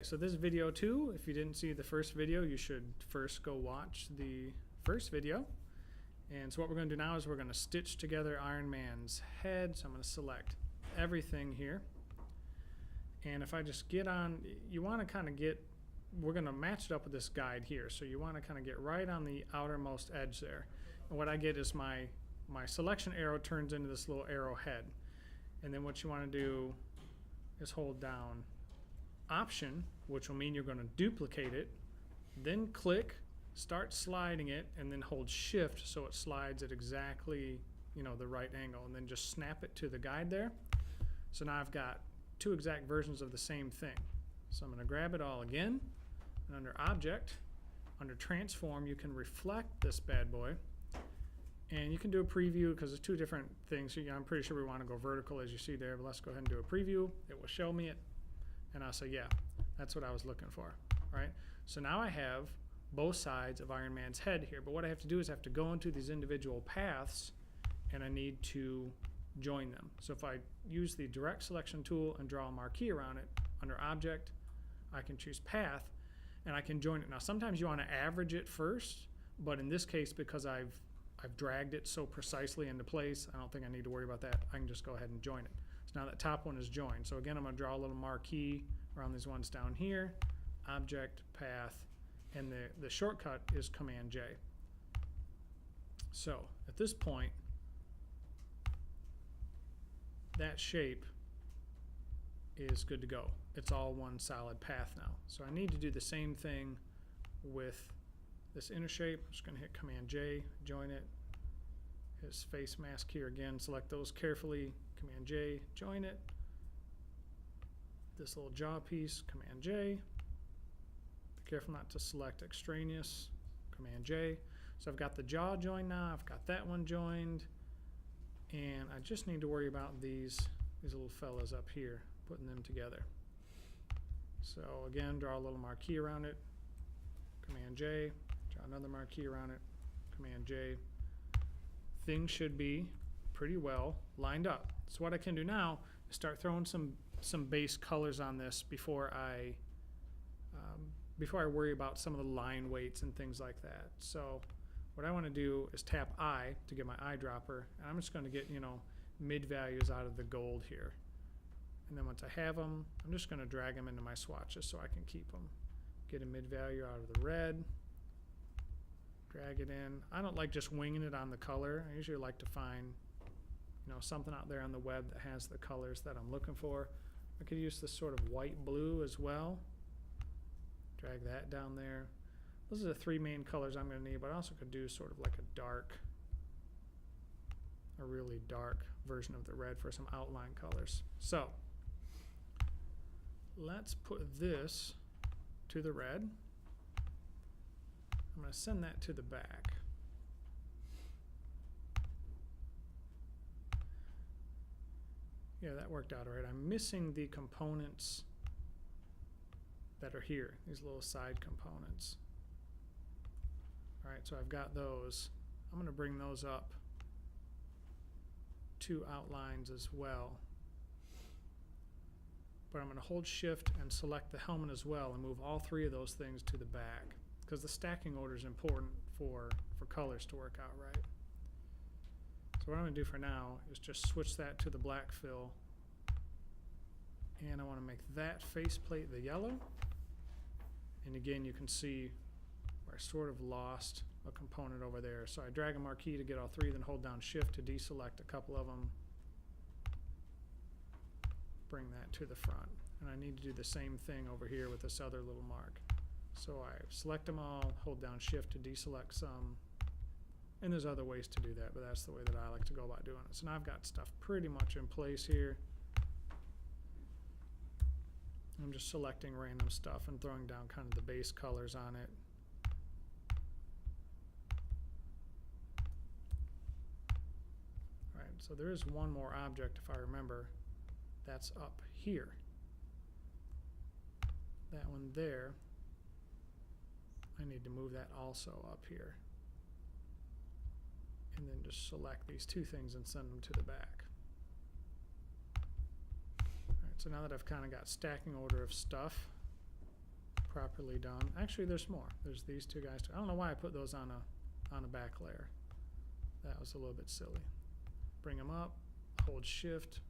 So this video too, if you didn't see the first video, you should first go watch the first video. And so what we're going to do now is we're going to stitch together Iron Man's head. So I'm going to select everything here. And if I just get on, you want to kind of get, we're going to match it up with this guide here. So you want to kind of get right on the outermost edge there. And what I get is my selection arrow turns into this little arrow head. And then what you want to do is hold down Option, which will mean you're going to duplicate it, then click, start sliding it, and then hold Shift so it slides at exactly, the right angle, and then just snap it to the guide there. So now I've got two exact versions of the same thing. So I'm going to grab it all again, and under Object, under Transform, you can reflect this bad boy, and you can do a preview because there's two different things. So I'm pretty sure we want to go vertical as you see there, but let's go ahead and do a preview. It will show me it. And I'll say, yeah, that's what I was looking for, right? So now I have both sides of Iron Man's head here, but what I have to do is I have to go into these individual paths, and I need to join them. So if I use the direct selection tool and draw a marquee around it, under Object, I can choose Path, and I can join it. Now, sometimes you want to average it first, but in this case, because I've dragged it so precisely into place, I don't think I need to worry about that. I can just go ahead and join it. So now that top one is joined. So again, I'm going to draw a little marquee around these ones down here, Object, Path, and the shortcut is Command J. So at this point, that shape is good to go. It's all one solid path now. So I need to do the same thing with this inner shape. I'm just going to hit Command J, join it. His face mask here again, select those carefully, Command J, join it. This little jaw piece, Command J. Be careful not to select extraneous, Command J. So I've got the jaw joined now, I've got that one joined, and I just need to worry about these little fellas up here, putting them together. So again, draw a little marquee around it, Command J, draw another marquee around it, Command J. Things should be pretty well lined up. So what I can do now is start throwing some base colors on this before I worry about some of the line weights and things like that. So what I want to do is tap I to get my eyedropper, and I'm just going to get mid values out of the gold here. And then once I have them, I'm just going to drag them into my swatches so I can keep them. Get a mid value out of the red. Drag it in. I don't like just winging it on the color. I usually like to find something out there on the web that has the colors that I'm looking for. I could use this sort of white blue as well. Drag that down there. Those are the three main colors I'm going to need, but I also could do sort of like a really dark version of the red for some outline colors. So let's put this to the red. I'm going to send that to the back. Yeah, that worked out all right. I'm missing the components that are here, these little side components. All right, so I've got those. I'm going to bring those up to outlines as well. But I'm going to hold Shift and select the helmet as well and move all three of those things to the back, because the stacking order is important for colors to work out right. So what I'm going to do for now is just switch that to the black fill, and I want to make that faceplate the yellow. And again, you can see where I sort of lost a component over there. So I drag a marquee to get all three, then hold down Shift to deselect a couple of them. Bring that to the front. And I need to do the same thing over here with this other little mark. So I select them all, hold down Shift to deselect some, and there's other ways to do that, but that's the way that I like to go about doing it. So now I've got stuff pretty much in place here. I'm just selecting random stuff and throwing down kind of the base colors on it. All right, so there is one more object, if I remember, that's up here. That one there, I need to move that also up here. And then just select these two things and send them to the back. All right, so now that I've kind of got stacking order of stuff, properly done. Actually, there's more. There's these two guys too. I don't know why I put those on a back layer. That was a little bit silly. Bring them up, hold shift,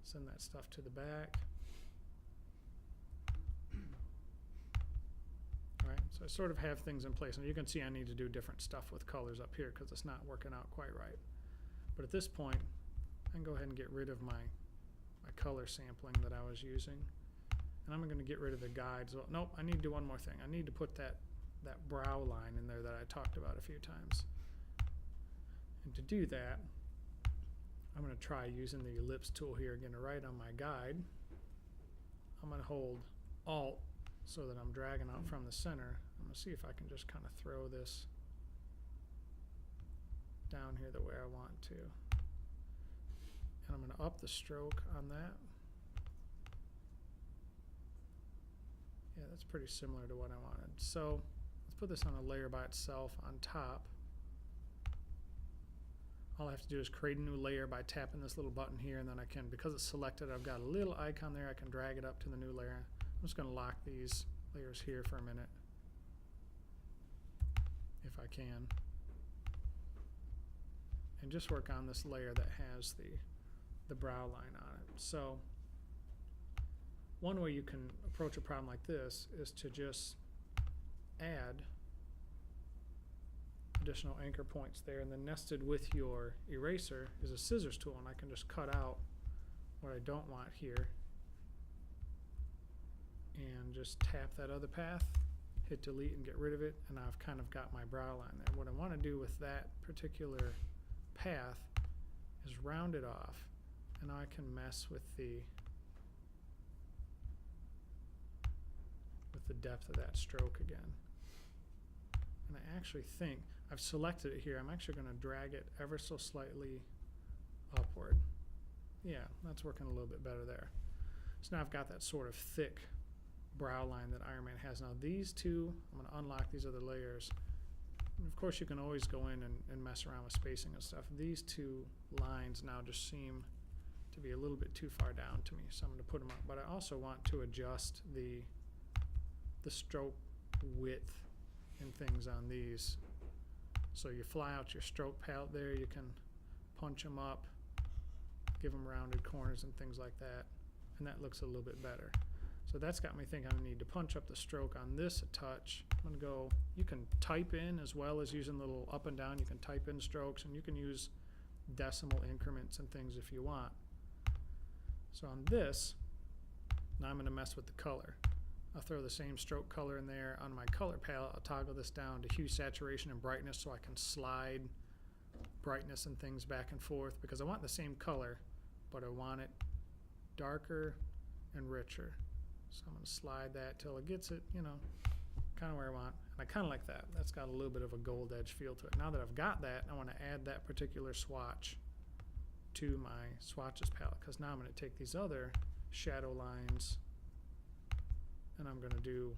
send that stuff to the back. All right, so I sort of have things in place. And you can see I need to do different stuff with colors up here because it's not working out quite right. But at this point, I can go ahead and get rid of my color sampling that I was using. And I'm going to get rid of the guides. Well, nope, I need to do one more thing. I need to put that brow line in there that I talked about a few times. And to do that, I'm going to try using the ellipse tool here again to write on my guide. I'm going to hold Alt so that I'm dragging out from the center. I'm going to see if I can just kind of throw this down here the way I want to. And I'm going to up the stroke on that. Yeah, that's pretty similar to what I wanted. So let's put this on a layer by itself on top. All I have to do is create a new layer by tapping this little button here, and then I can, because it's selected, I've got a little icon there, I can drag it up to the new layer. I'm just going to lock these layers here for a minute, if I can. And just work on this layer that has the brow line on it. So one way you can approach a problem like this is to just add additional anchor points there, and then nested with your eraser is a scissors tool, and I can just cut out what I don't want here and just tap that other path, hit delete and get rid of it, and I've kind of got my brow line there. What I want to do with that particular path is round it off, and now I can mess with the depth of that stroke again. And I actually think I've selected it here. I'm actually going to drag it ever so slightly upward. Yeah, that's working a little bit better there. So now I've got that sort of thick brow line that Iron Man has. Now these two, I'm going to unlock these other layers. And of course you can always go in and mess around with spacing and stuff. These two lines now just seem to be a little bit too far down to me, so I'm going to put them up. But I also want to adjust the stroke width and things on these. So you fly out your stroke palette there, you can punch them up, give them rounded corners and things like that, and that looks a little bit better. So that's got me thinking I need to punch up the stroke on this a touch. I'm going to go, you can type in as well as using little up and down, you can type in strokes, and you can use decimal increments and things if you want. So on this, now I'm going to mess with the color. I'll throw the same stroke color in there. On my color palette, I'll toggle this down to hue, saturation, and brightness so I can slide brightness and things back and forth, because I want the same color, but I want it darker and richer. So I'm going to slide that till it gets it, you know, kind of where I want. And I kind of like that. That's got a little bit of a gold edge feel to it. Now that I've got that, I want to add that particular swatch to my swatches palette, because now I'm going to take these other shadow lines and I'm going to do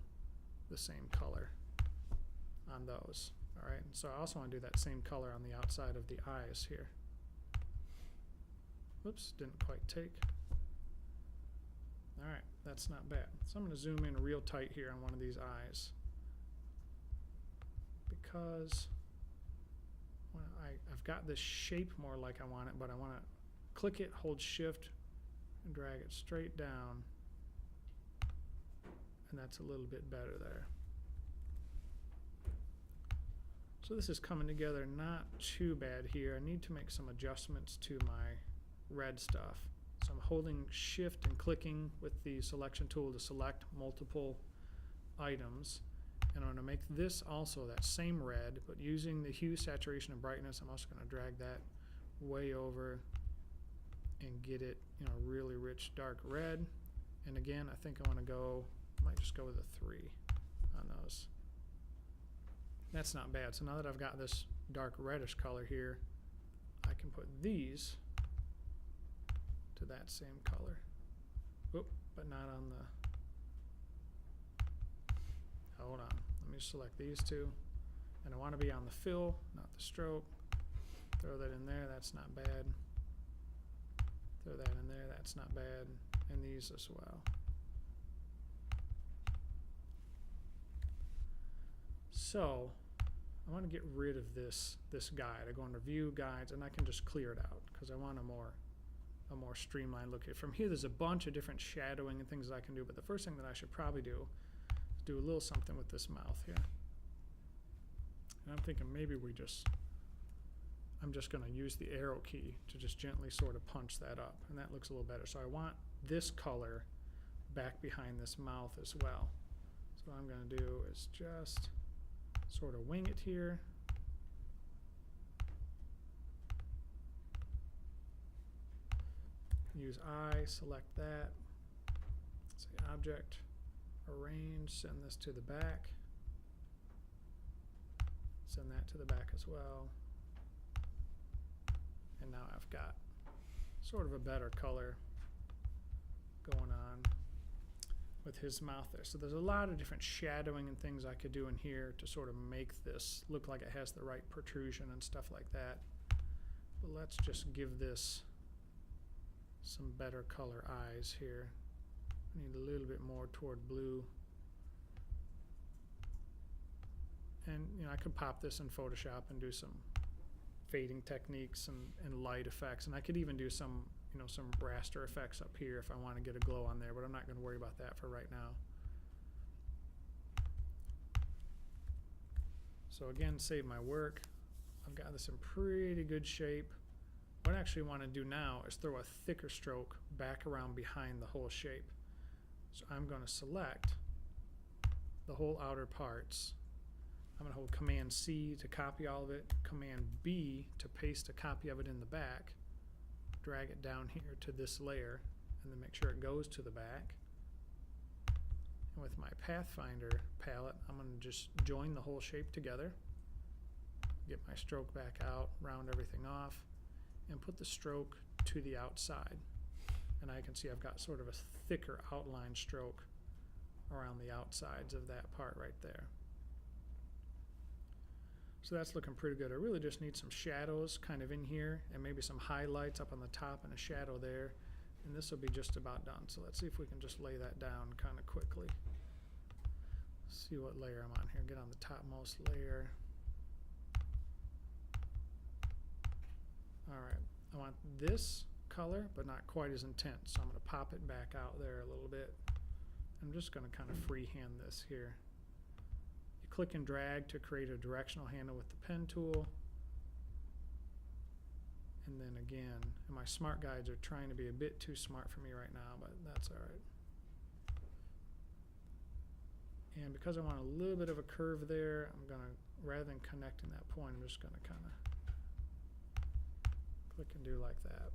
the same color on those. All right, and so I also want to do that same color on the outside of the eyes here. Whoops, didn't quite take. All right, that's not bad. So I'm going to zoom in real tight here on one of these eyes, because well, I've got this shape more like I want it, but I want to click it, hold shift, and drag it straight down. And that's a little bit better there. So this is coming together not too bad here. I need to make some adjustments to my red stuff. So I'm holding shift and clicking with the selection tool to select multiple items. And I'm going to make this also that same red, but using the hue, saturation, and brightness. I'm also going to drag that way over and get it, you know, really rich dark red. And again, I think I want to go, might just go with a 3 on those. That's not bad. So now that I've got this dark reddish color here, I can put these to that same color. Oop, but not on the, hold on. Let me select these two. And I want to be on the fill, not the stroke. Throw that in there, that's not bad. Throw that in there, that's not bad. And these as well. So I want to get rid of this guide. I go into View, Guides, and I can just clear it out because I want a more streamlined look here. From here, there's a bunch of different shadowing and things that I can do, but the first thing that I should probably do is do a little something with this mouth here. And I'm thinking maybe I'm just going to use the arrow key to just gently sort of punch that up, and that looks a little better. So I want this color back behind this mouth as well. So what I'm going to do is just sort of wing it here. Use I, select that, say Object, Arrange, send this to the back, send that to the back as well, and now I've got sort of a better color going on with his mouth there. So there's a lot of different shadowing and things I could do in here to sort of make this look like it has the right protrusion and stuff like that. But let's just give this some better color eyes here. I need a little bit more toward blue. And I could pop this in Photoshop and do some fading techniques and light effects, and I could even do some some raster effects up here if I want to get a glow on there, but I'm not going to worry about that for right now. So again, save my work. I've got this in pretty good shape. What I actually want to do now is throw a thicker stroke back around behind the whole shape. So I'm going to select the whole outer parts. I'm going to hold Command C to copy all of it, Command B to paste a copy of it in the back, drag it down here to this layer, and then make sure it goes to the back. And with my Pathfinder palette, I'm going to just join the whole shape together, get my stroke back out, round everything off, and put the stroke to the outside. And I can see I've got sort of a thicker outline stroke around the outsides of that part right there. So that's looking pretty good. I really just need some shadows kind of in here and maybe some highlights up on the top and a shadow there. And this will be just about done. So let's see if we can just lay that down kind of quickly. See what layer I'm on here. Get on the topmost layer. All right, I want this color, but not quite as intense. So I'm going to pop it back out there a little bit. I'm just going to kind of freehand this here. You click and drag to create a directional handle with the pen tool. And then again, and my smart guides are trying to be a bit too smart for me right now, but that's all right. And because I want a little bit of a curve there, I'm going to, rather than connecting that point, I'm just going to kind of click and do like that.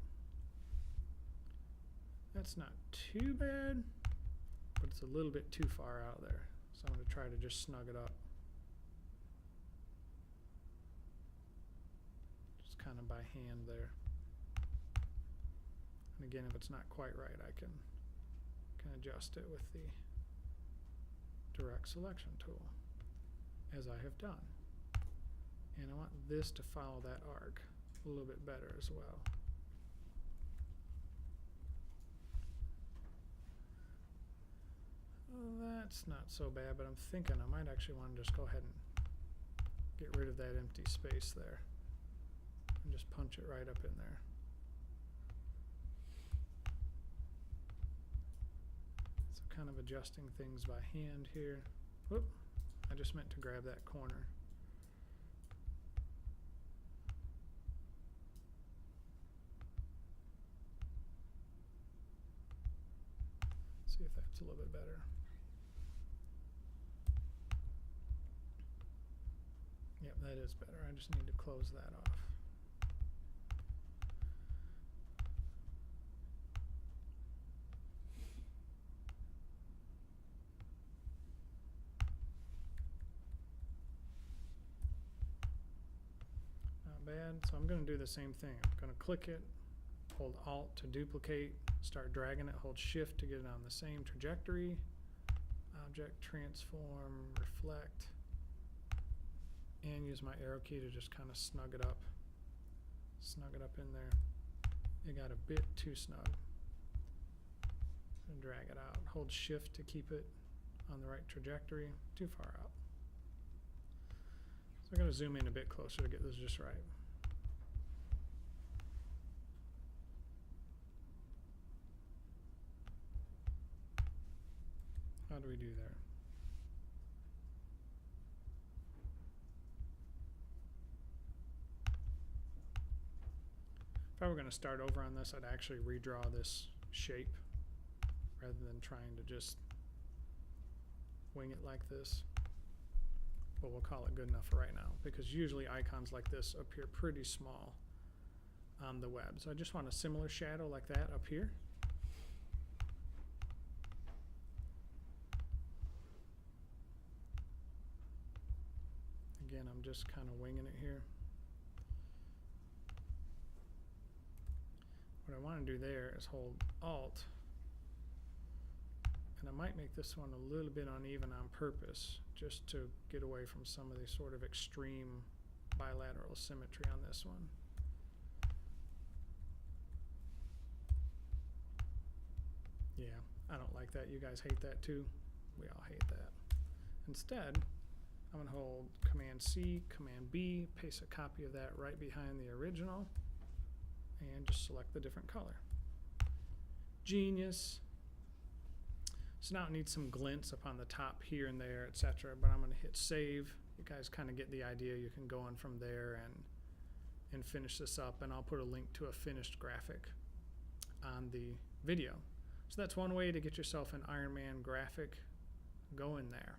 That's not too bad, but it's a little bit too far out there. So I'm going to try to just snug it up. Just kind of by hand there. And again, if it's not quite right, I can adjust it with the direct selection tool, as I have done. And I want this to follow that arc a little bit better as well. Well, that's not so bad, but I'm thinking I might actually want to just go ahead and get rid of that empty space there and just punch it right up in there. So kind of adjusting things by hand here. Whoop, I just meant to grab that corner. See if that's a little bit better. Yep, that is better. I just need to close that off. Not bad. So I'm going to do the same thing. I'm going to click it, hold Alt to duplicate, start dragging it, hold Shift to get it on the same trajectory. Object, transform, reflect, and use my arrow key to just kind of snug it up in there. It got a bit too snug. And drag it out. Hold Shift to keep it on the right trajectory. Too far out. So I'm going to zoom in a bit closer to get this just right. How do we do there? If I were going to start over on this, I'd actually redraw this shape rather than trying to just wing it like this. But we'll call it good enough for right now, because usually icons like this appear pretty small on the web. So I just want a similar shadow like that up here. Again, I'm just kind of winging it here. What I want to do there is hold Alt, and I might make this one a little bit uneven on purpose, just to get away from some of the sort of extreme bilateral symmetry on this one. Yeah, I don't like that. You guys hate that too. We all hate that. Instead, I'm going to hold Command C, Command B, paste a copy of that right behind the original, and just select the different color. Genius. So now it needs some glints up on the top here and there, etc. But I'm going to hit save. You guys kind of get the idea. You can go on from there and finish this up, and I'll put a link to a finished graphic on the video. So that's one way to get yourself an Iron Man graphic going there.